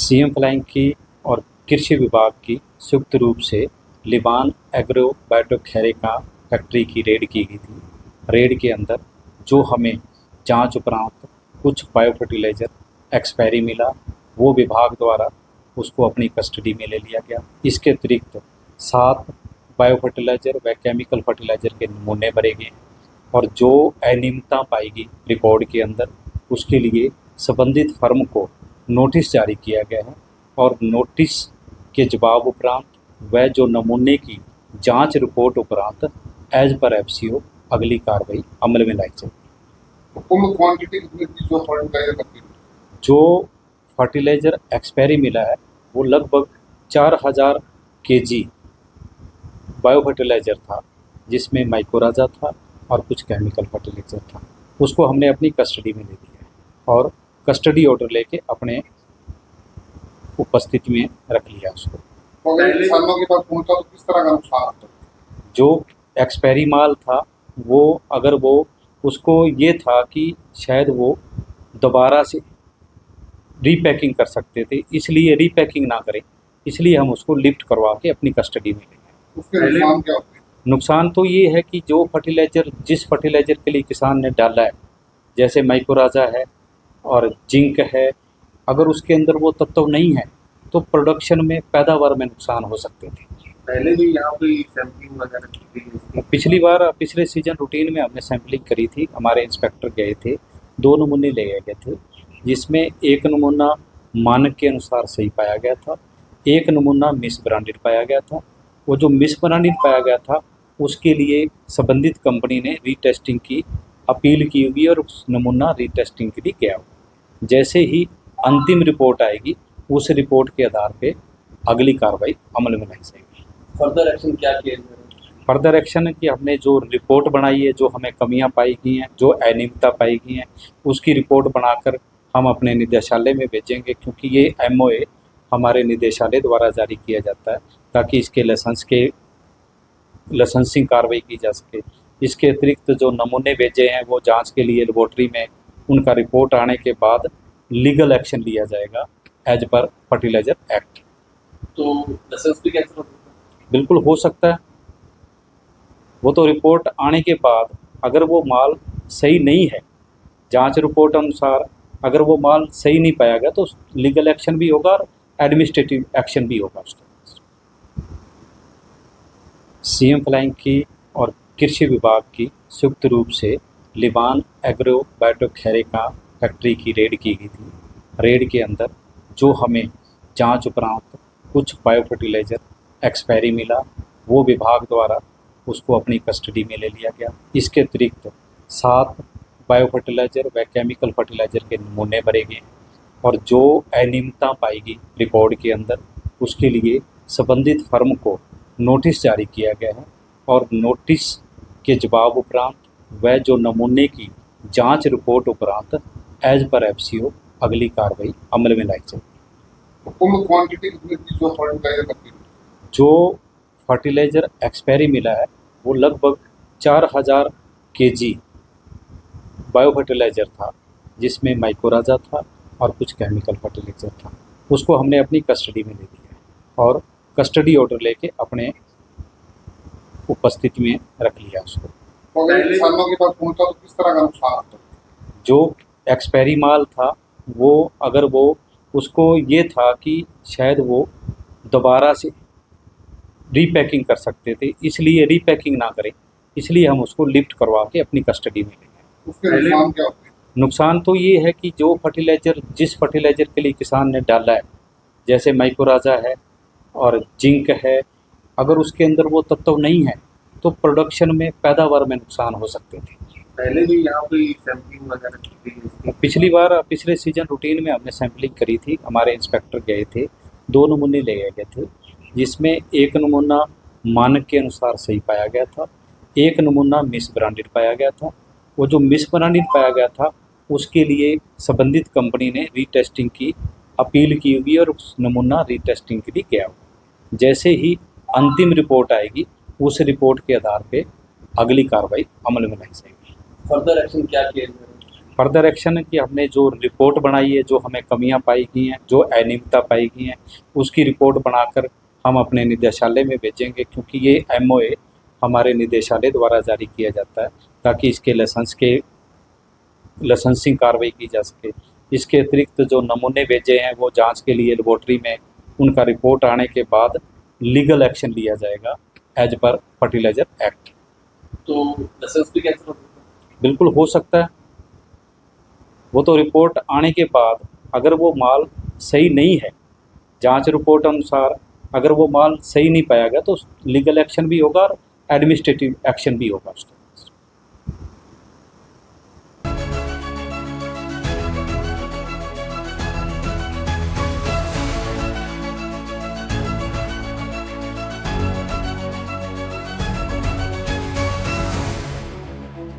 CM flying की और कृषि विभाग की संयुक्त रूप से लिबान एग्रो बायोटेक फैक्ट्री की रेड की गई थी। रेड के अंदर जो हमें जांच उपरांत कुछ बायो फर्टिलाइज़र एक्सपायरी मिला, वो विभाग द्वारा उसको अपनी कस्टडी में ले लिया गया। इसके अतिरिक्त 7 बायो फर्टिलाइज़र व केमिकल फर्टिलाइज़र के नमूने भरे गए और जो अनियमितता पाई गई रिकॉर्ड के अंदर, उसके लिए संबंधित फर्म को नोटिस जारी किया गया है और नोटिस के जवाब उपरांत व जो नमूने की जांच रिपोर्ट उपरांत एज पर एफसीओ अगली कार्रवाई अमल में लाई जाएगी। कुल क्वांटिटी कितनी थी जो फर्टिलाइजर करती थी? जो फर्टिलाइज़र एक्सपायरी मिला है वो लगभग 4000 केजी बायो फर्टिलाइज़र था, जिसमें माइकोराजा था और कुछ केमिकल फर्टिलाइज़र था। उसको हमने अपनी कस्टडी में ले लिया है और कस्टडी ऑर्डर लेके अपने उपस्थिति में रख लिया उसको। तो अगर किसानों के पास पहुंचा तो किस तरह का नुकसान होता? जो एक्सपायरी माल था वो अगर वो उसको ये था कि शायद वो दोबारा से रीपैकिंग कर सकते थे, इसलिए रीपैकिंग ना करें, इसलिए हम उसको लिफ्ट करवा के अपनी कस्टडी में ले गए। उसके नुकसान क्या होते हैं? नुकसान तो ये है कि जो फर्टिलाइज़र जिस फर्टिलाइज़र के लिए किसान ने डाला है, जैसे माइकोराजा है और जिंक है, अगर उसके अंदर वो तत्व नहीं है तो प्रोडक्शन में पैदावार में नुकसान हो सकते थे। पहले भी यहाँ पे सैंपलिंग वगैरह की थी? पिछले सीजन रूटीन में हमने सैंपलिंग करी थी, हमारे इंस्पेक्टर गए थे, 2 नमूने ले गए थे, जिसमें एक नमूना मानक के अनुसार सही पाया गया था, एक नमूना मिस ब्रांडेड पाया गया था। वो जो मिस ब्रांडेड पाया गया था उसके लिए संबंधित कंपनी ने रीटेस्टिंग की अपील की होगी और उस नमूना रीटेस्टिंग के लिए गया होगा। जैसे ही अंतिम रिपोर्ट आएगी उस रिपोर्ट के आधार पे अगली कार्रवाई अमल में लाई जाएगी। फर्दर एक्शन क्या किया जाएगा? फर्दर एक्शन है कि हमने जो रिपोर्ट बनाई है, जो हमें कमियां पाई गई हैं, जो अनियमितता पाई गई हैं, उसकी रिपोर्ट बनाकर हम अपने निदेशालय में भेजेंगे, क्योंकि ये एमओए हमारे निदेशालय द्वारा जारी किया जाता है ताकि इसके लाइसेंसिंग कार्रवाई की जा सके। इसके अतिरिक्त जो नमूने भेजे हैं वो जांच के लिए लेबोरेटरी में, उनका रिपोर्ट आने के बाद लीगल एक्शन लिया जाएगा एज पर फर्टिलाइज़र एक्ट। तो लाइसेंस भी कैंसिल हो सकता है? बिल्कुल हो सकता है। वो तो रिपोर्ट आने के बाद अगर वो माल सही नहीं है, जांच रिपोर्ट अनुसार अगर वो माल सही नहीं पाया गया तो लीगल एक्शन भी होगा और एडमिनिस्ट्रेटिव एक्शन भी होगा उसके। सीएम फ्लाइंग की और कृषि विभाग की संयुक्त रूप से लिबान एग्रो बायोटेक फैक्ट्री की रेड की गई थी। रेड के अंदर जो हमें जांच उपरांत कुछ बायो फर्टिलाइज़र एक्सपायरी मिला, वो विभाग द्वारा उसको अपनी कस्टडी में ले लिया गया। इसके अतिरिक्त 7 बायो फर्टिलाइज़र व केमिकल फर्टिलाइज़र के नमूने भरे गए और जो अनियमितता पाई गई रिकॉर्ड के अंदर, उसके लिए संबंधित फर्म को नोटिस जारी किया गया है और नोटिस के जवाब उपरांत व जो नमूने की जांच रिपोर्ट उपरांत एज पर एफसीओ अगली कार्रवाई अमल में लाई जाएगी। कुल क्वांटिटी कितनी थी जो फर्टिलाइजर करती थी? जो फर्टिलाइज़र एक्सपायरी मिला है वो लगभग 4000 केजी बायो फर्टिलाइज़र था, जिसमें माइकोराजा था और कुछ केमिकल फर्टिलाइज़र था। उसको हमने अपनी कस्टडी में ले लिया है और कस्टडी ऑर्डर लेके अपने उपस्थिति में रख लिया उसको। तो अगर किसानों के पास पहुंचा तो किस तरह का नुकसान होता? जो एक्सपायरी माल था वो अगर वो उसको ये था कि शायद वो दोबारा से रीपैकिंग कर सकते थे, इसलिए रीपैकिंग ना करें, इसलिए हम उसको लिफ्ट करवा के अपनी कस्टडी में ले गए। उसके नुकसान क्या होते हैं? नुकसान तो ये है कि जो जिस फर्टिलाइज़र के लिए किसान ने डाला है, जैसे माइकोराजा है और जिंक है, अगर उसके अंदर वो तत्व नहीं है तो प्रोडक्शन में पैदावार में नुकसान हो सकते थे। पहले भी यहाँ पे सैंपलिंग वगैरह की थी? पिछले सीजन रूटीन में हमने सैंपलिंग करी थी, हमारे इंस्पेक्टर गए थे, 2 नमूने ले गए थे, जिसमें एक नमूना मानक के अनुसार सही पाया गया था, एक नमूना मिस ब्रांडेड पाया गया था। वो जो मिस ब्रांडेड पाया गया था उसके लिए संबंधित कंपनी ने रीटेस्टिंग की अपील की होगी और उस नमूना रीटेस्टिंग के लिए गया होगा। जैसे ही अंतिम रिपोर्ट आएगी उस रिपोर्ट के आधार पे अगली कार्रवाई अमल में लाई जाएगी। फर्दर एक्शन क्या किया जाएगा? फर्दर एक्शन है कि हमने जो रिपोर्ट बनाई है, जो हमें कमियां पाई गई हैं, जो अनियमितता पाई गई हैं, उसकी रिपोर्ट बनाकर हम अपने निदेशालय में भेजेंगे, क्योंकि ये MOA हमारे निदेशालय द्वारा जारी किया जाता है ताकि इसके लाइसेंसिंग कार्रवाई की जा सके। इसके अतिरिक्त जो नमूने भेजे हैं वो जांच के लिए लेबोरेटरी में, उनका रिपोर्ट आने के बाद लीगल एक्शन लिया जाएगा एज पर फर्टिलाइजर एक्ट। तो लाइसेंस भी कैंसिल हो सकता है? बिल्कुल हो सकता है, वो तो रिपोर्ट आने के बाद अगर वो माल सही नहीं है, जांच रिपोर्ट अनुसार अगर वो माल सही नहीं पाया गया तो लीगल एक्शन भी होगा और एडमिनिस्ट्रेटिव एक्शन भी होगा उसका।